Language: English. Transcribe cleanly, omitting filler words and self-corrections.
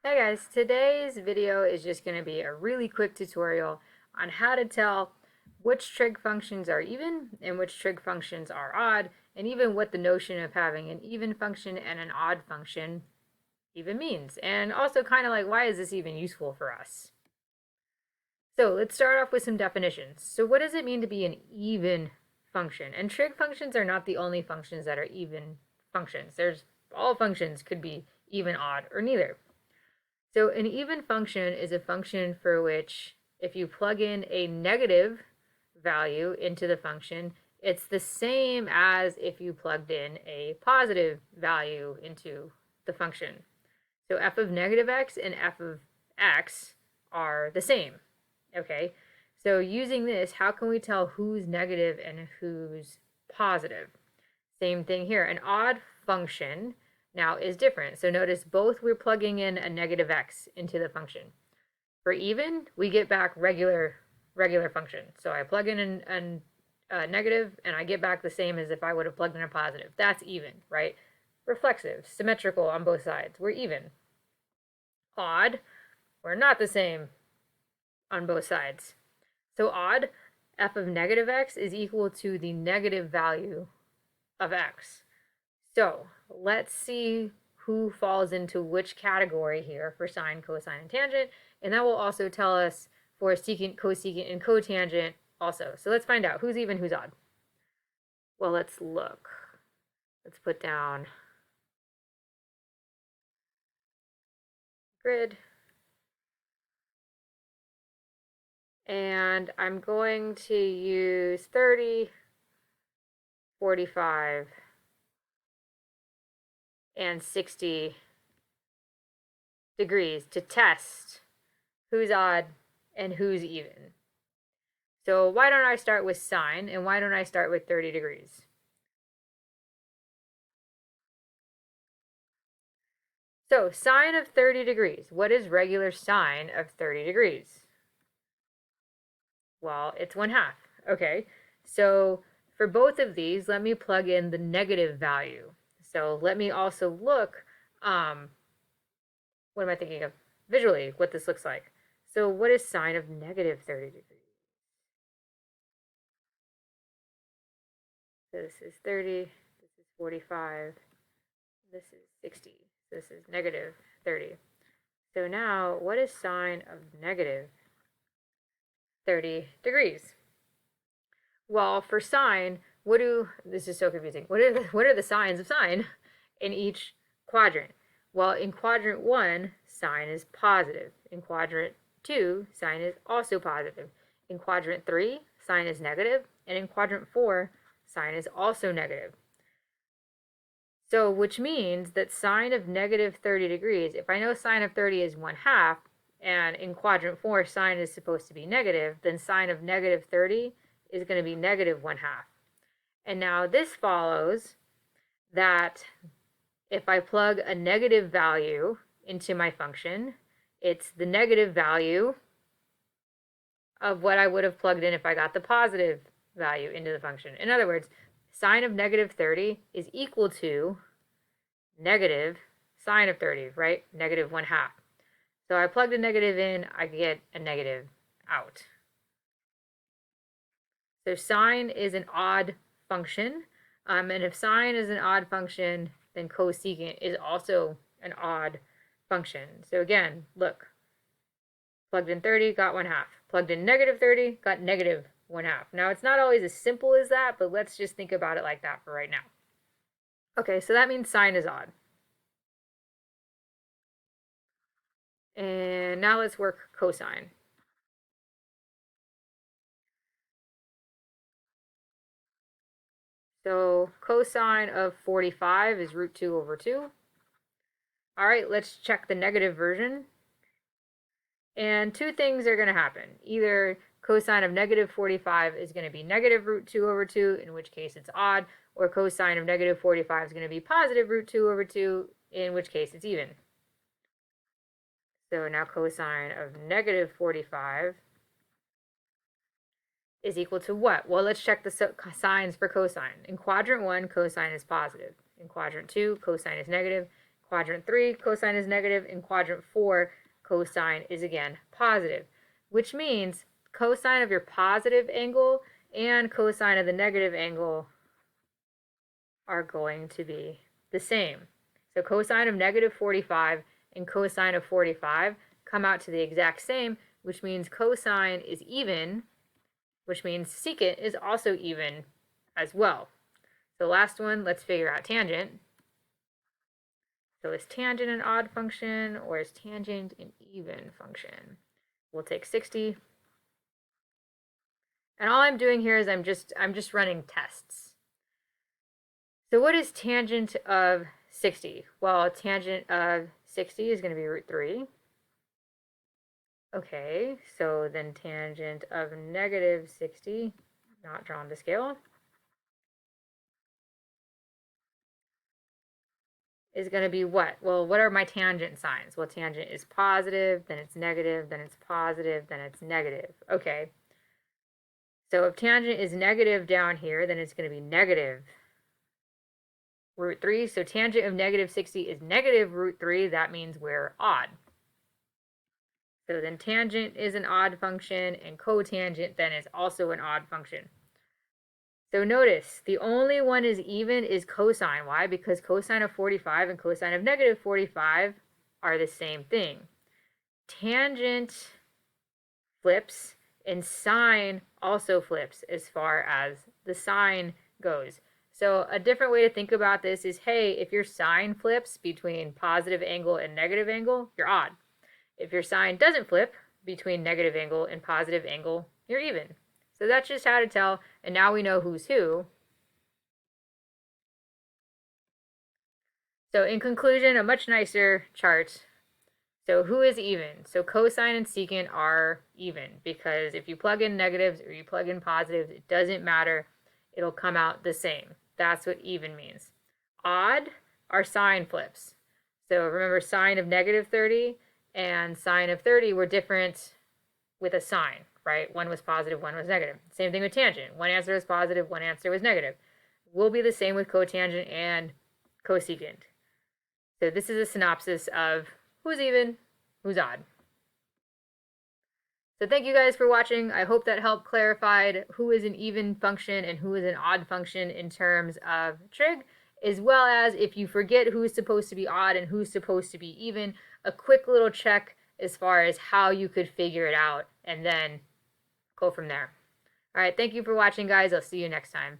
Hey guys, today's video is just going to be a really quick tutorial on how to tell which trig functions are even and which trig functions are odd, and even what the notion of having an even function and an odd function even means. And also kind of like, why is this even useful for us? So let's start off with some definitions. So what does it mean to be an even function? And trig functions are not the only functions that are even functions. All functions could be even, odd, or neither. So an even function is a function for which if you plug in a negative value into the function, it's the same as if you plugged in a positive value into the function. So f of negative x and f of x are the same. Okay, so using this, how can we tell who's negative and who's positive? Same thing here. An odd function now is different. So notice both we're plugging in a negative x into the function. For even, we get back regular function. So I plug in a negative and I get back the same as if I would have plugged in a positive. That's even, right? Reflexive, symmetrical on both sides. We're even. Odd, we're not the same on both sides. So odd, f of negative x is equal to the negative value of x. So let's see who falls into which category here for sine, cosine, and tangent. And that will also tell us for secant, cosecant, and cotangent also. So let's find out who's even, who's odd. Well, let's look. Let's put down grid. And I'm going to use 30, 45, and 60 degrees to test who's odd and who's even. So why don't I start with sine, and why don't I start with 30 degrees? So sine of 30 degrees. What is regular sine of 30 degrees? Well, it's 1/2. Okay, so for both of these, let me plug in the negative value. So let me also look, what am I thinking of? Visually, what this looks like. So what is sine of negative 30 degrees? So this is 30, this is 45, this is 60. So this is negative 30. So now, what is sine of negative 30 degrees? Well, for sine, this is so confusing. What are the signs of sine in each quadrant? Well, in quadrant 1, sine is positive. In quadrant 2, sine is also positive. In quadrant 3, sine is negative, and in quadrant 4, sine is also negative. So, which means that sine of negative 30 degrees, if I know sine of 30 is 1/2, and in quadrant 4 sine is supposed to be negative, then sine of negative 30 is going to be negative 1/2. And now this follows that if I plug a negative value into my function, it's the negative value of what I would have plugged in if I got the positive value into the function. In other words, sine of negative 30 is equal to negative sine of 30, right? Negative 1/2. So I plugged a negative in, I get a negative out. So sine is an odd function. And if sine is an odd function, then cosecant is also an odd function. So again, look, plugged in 30, got 1/2. Plugged in negative 30, got negative 1/2. Now it's not always as simple as that, but let's just think about it like that for right now. Okay, so that means sine is odd. And now let's work cosine. So cosine of 45 is root 2 over 2. All right, let's check the negative version. And two things are going to happen. Either cosine of negative 45 is going to be negative root 2 over 2, in which case it's odd, or cosine of negative 45 is going to be positive root 2 over 2, in which case it's even. So now cosine of negative 45 is equal to what? Well, let's check the signs for cosine. In quadrant 1, cosine is positive. In quadrant 2, cosine is negative. Quadrant 3, cosine is negative. In quadrant 4, cosine is again positive, which means cosine of your positive angle and cosine of the negative angle are going to be the same. So cosine of negative 45 and cosine of 45 come out to the exact same, which means cosine is even, which means secant is also even as well. So last one, let's figure out tangent. So is tangent an odd function or is tangent an even function? We'll take 60. And all I'm doing here is I'm just running tests. So what is tangent of 60? Well, tangent of 60 is going to be root 3. Okay, so then tangent of negative 60, not drawn to scale, is going to be what? Well, what are my tangent signs? Well, tangent is positive, then it's negative, then it's positive, then it's negative. Okay, so if tangent is negative down here, then it's going to be negative root 3. So tangent of negative 60 is negative root 3. That means we're odd. So then tangent is an odd function, and cotangent then is also an odd function. So notice, the only one is even is cosine. Why? Because cosine of 45 and cosine of negative 45 are the same thing. Tangent flips, and sine also flips as far as the sine goes. So a different way to think about this is, hey, if your sine flips between positive angle and negative angle, you're odd. If your sine doesn't flip between negative angle and positive angle, you're even. So that's just how to tell, and now we know who's who. So in conclusion, a much nicer chart. So who is even? So cosine and secant are even, because if you plug in negatives or you plug in positives, it doesn't matter. It'll come out the same. That's what even means. Odd are sine flips. So remember, sine of negative 30 and sine of 30 were different with a sign, right? One was positive, one was negative. Same thing with tangent. One answer was positive, one answer was negative. Will be the same with cotangent and cosecant. So this is a synopsis of who's even, who's odd. So thank you guys for watching. I hope that helped clarified who is an even function and who is an odd function in terms of trig, as well as if you forget who's supposed to be odd and who's supposed to be even, a quick little check as far as how you could figure it out and then go from there. All right, thank you for watching, guys. I'll see you next time.